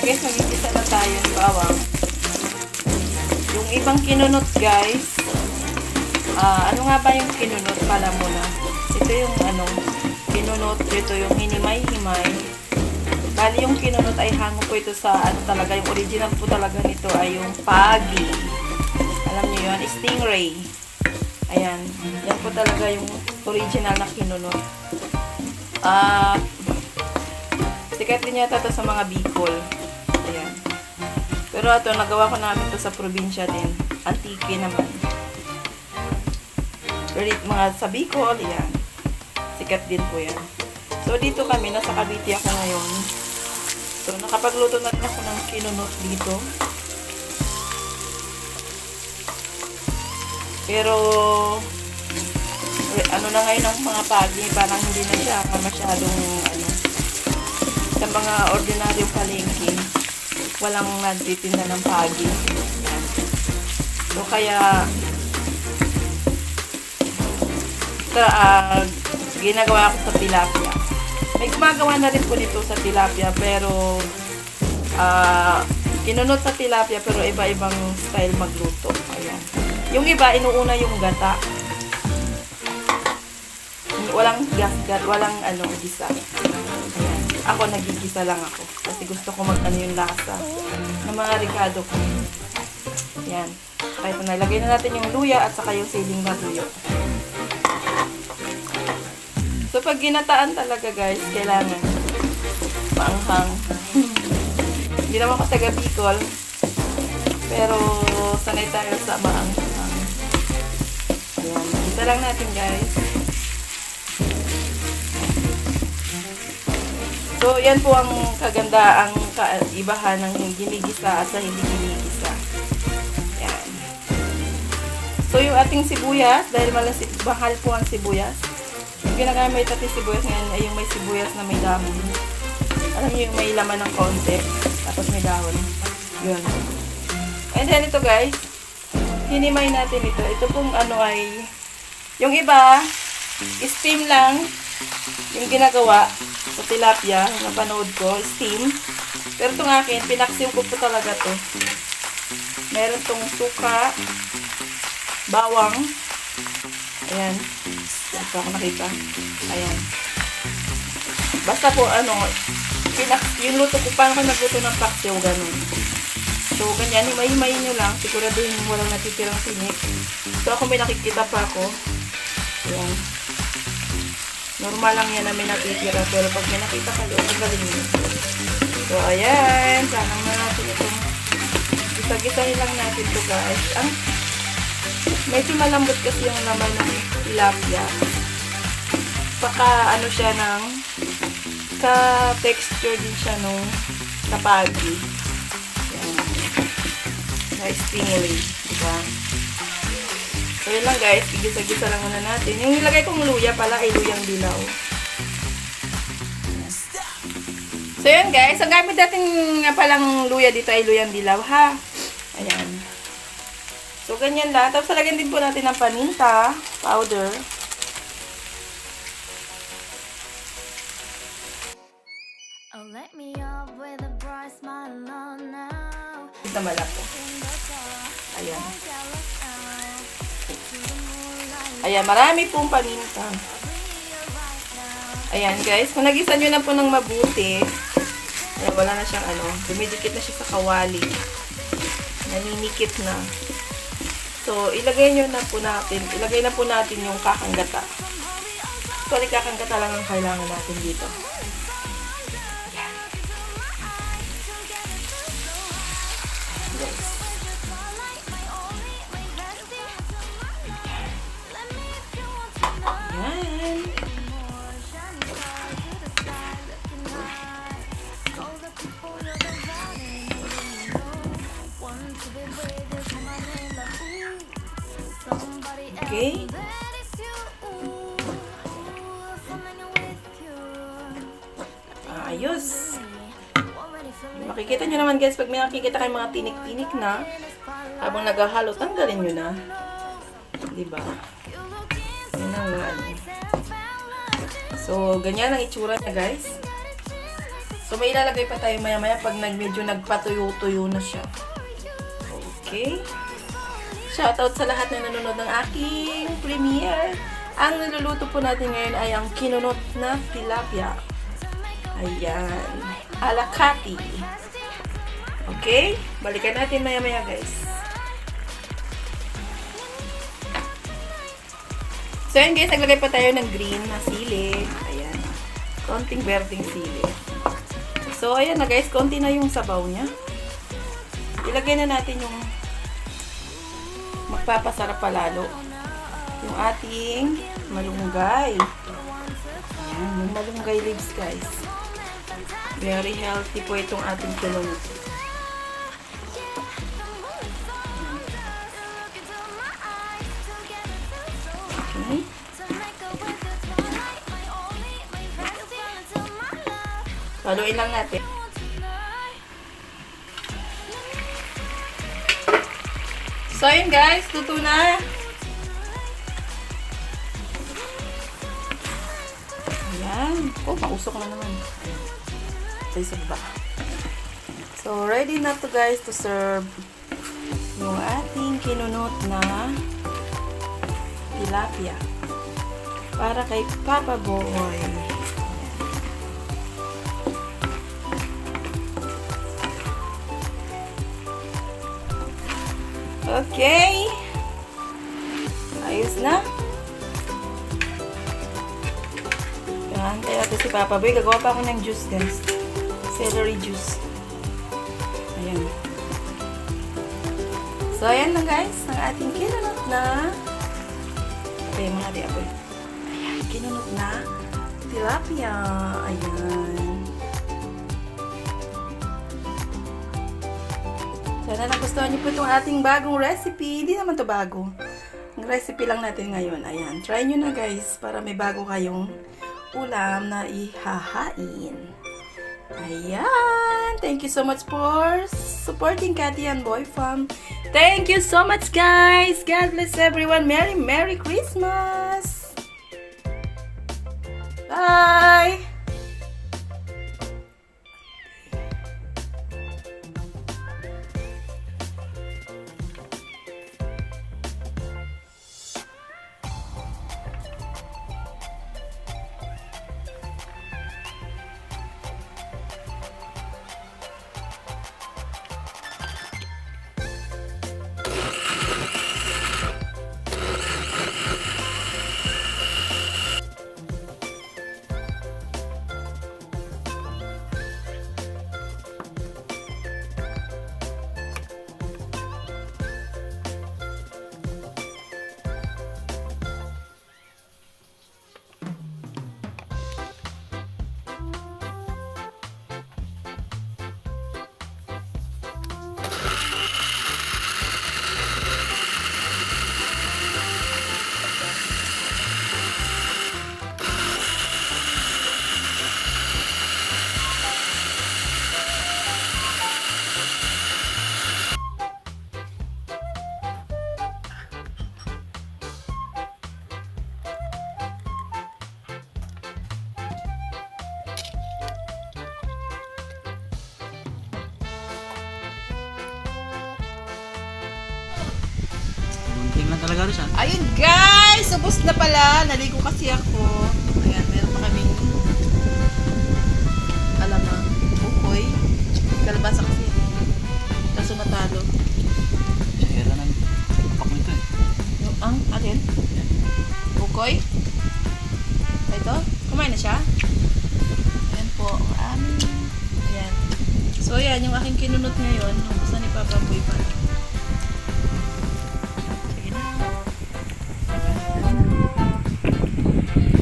guys, magigisa na tayo ng bawang. Yung ibang kinunot guys, ano nga ba yung kinunot pala muna? Ito yung kinunot, ito yung hinimay-himay. Bali yung kinunot ay hango po ito sa talaga, yung original po talaga nito ay yung pagi. Alam niyo yun, stingray. Ayan, yan po talaga yung original na kinunot. Sikat din yata ito sa mga Bicol. Ayan. Pero ito, nagawa ko namin ito sa probinsya din. Antique naman. Pero mga sa Bicol, ayan. Sikat din po yan. So, dito kami, nasa Cavite ako ngayon. So, nakapagluto na ako ng kinunot dito. Pero, ano na ngayon ang mga pagi, parang hindi na siya masyadong, sa mga ordinaryong palengke, walang nagtitinda ng pagi. Ayan. So, kaya, ginagawa ko sa tilapia. May gumagawa na rin po nito sa tilapia, pero kinunot sa tilapia, pero iba-ibang style magluto. Ayan. Yung iba, inuuna yung gata. Walang gasgat, walang gisa. Ayan. Ako, nagigisa lang ako. Kasi gusto ko yung lasa ng mga ricado ko. Ayan. Kaya ito, nalagay na natin yung luya at saka yung siling na tuyo. So, pag ginataan talaga guys, kailangan maanghang. Hindi naman ako taga Bicol, pero sanay tayo sa maanghang. Ayan, gisa lang natin guys. So, yan po ang kaganda, ang kaibahan ng ginigisa at sa hindi ginigisa. Ayan. So, yung ating sibuyas, dahil mahal po ang sibuyas, ginagamit natin sibuyas ngayon ay yung may sibuyas na may dahon. Alam niyo yung may laman ng konti, tapos may dahon. Yun. And then ito guys, hinimay natin ito. Ito pong ay, yung iba, steam lang, yung ginagawa sa tilapia, napanood ko, steam. Pero itong akin, pinaksiw ko po talaga to. Meron tong suka, bawang, ayan. Ito ako nakita. Ayan. Basta po, yung luto ko, paano ko nagluto ng paksiw, ganun. So, ganyan, himay-himay nyo lang. Siguraduhin mo walang natitirang sinik. So, ako may nakikita pa ako. Ayan. Normal lang yan na may natitira. Pero pag may nakita ka doon, ang galing nyo. So, ayan. Sanang na natin itong gisa-gisahin lang natin to guys. Medyo malambot kasi yung laman ng tilapia. Saka siya ka-texture din siya nung kapagi. Yan. Na-stingray. Diba? So, yun lang guys. Igisa-gisa lang muna natin. Yung nilagay kong luya pala ay luyang dilaw. So, yun guys. Ang gamit natin nga palang luya dito ay luyang dilaw ha. Ayan. So, ganyan lang. Tapos, lagyan din po natin ng paminta powder. Oh, let me up with a bright smile on now. Ito mala po. Ayan. Ayan, marami pong paminta. Ayan, guys. Kung nagisa nyo na po ng mabuti, ayan, wala na siyang dumidikit na siya sa kawali. Naninikit na. So, ilagay na po natin yung kakanggata. So, kakanggata lang ang kailangan natin dito. Ayan. Yes. Ayan. Okay. Ayos. Makikita nyo naman guys, pag may nakikita kayong mga tinik-tinik na, habang naghahalo, tanggalin nyo na. Diba? Yun ang So, ganyan ang itsura niya guys. So, may ilalagay pa tayo maya-maya pag medyo nagpatuyo-tuyo na siya. Okay. Shoutout sa lahat na nanonood ng aking premiere. Ang niluluto po natin ngayon ay ang kinunot na tilapia. Ayan. Alakati. Okay. Balikan natin maya-maya, guys. So, ayan guys, naglagay pa tayo ng green na sili. Ayan. Konting berdeng sili. So, ayan na guys, konti na yung sabaw niya. Ilagay na natin yung magpapasarap palalo. Yung ating malunggay. Ayan, yung malunggay leaves guys. Very healthy po itong ating kilunot. Okay. Haluin lang natin. So, yun guys. Luto na. Ayan. Oh, mausok na naman. Sa isang ba. So, ready na to guys to serve yung ating kinunot na tilapia. Para kay Papa Boy. Okay. Ayos na. Yan. Kaya ito si Papa Boy. Gagawa pa ako ng juice, guys. Celery juice. Ayan. So, ayan lang, guys. Ang ating kinunot na. Okay, mga diaboy. Ayan. Kinunot na tilapia. Ayan. Sana nagustuhan niyo po itong ating bagong recipe. Hindi naman to bago. Ang recipe lang natin ngayon. Ayan. Try nyo na guys para may bago kayong ulam na ihahain. Ayan. Thank you so much for supporting Cathy and Boy Farm. Thank you so much guys. God bless everyone. Merry Christmas. Bye. Bunting lang talaga rin siya. Ayun guys, ubos na pala. Naligo kasi ako. Ayan, meron pa kaming alamang bukoy. Kalabasa kasi. Kaso matalo. Sira ng papak nito eh. Yung alin? Bukoy? Ito? Kumain na siya? Ayan po. Ang aming. Ayan. So ayan, yung aking kinunot ngayon. Ubos na ni Papa Boy pa.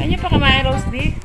Kanya pa kumain roast beef?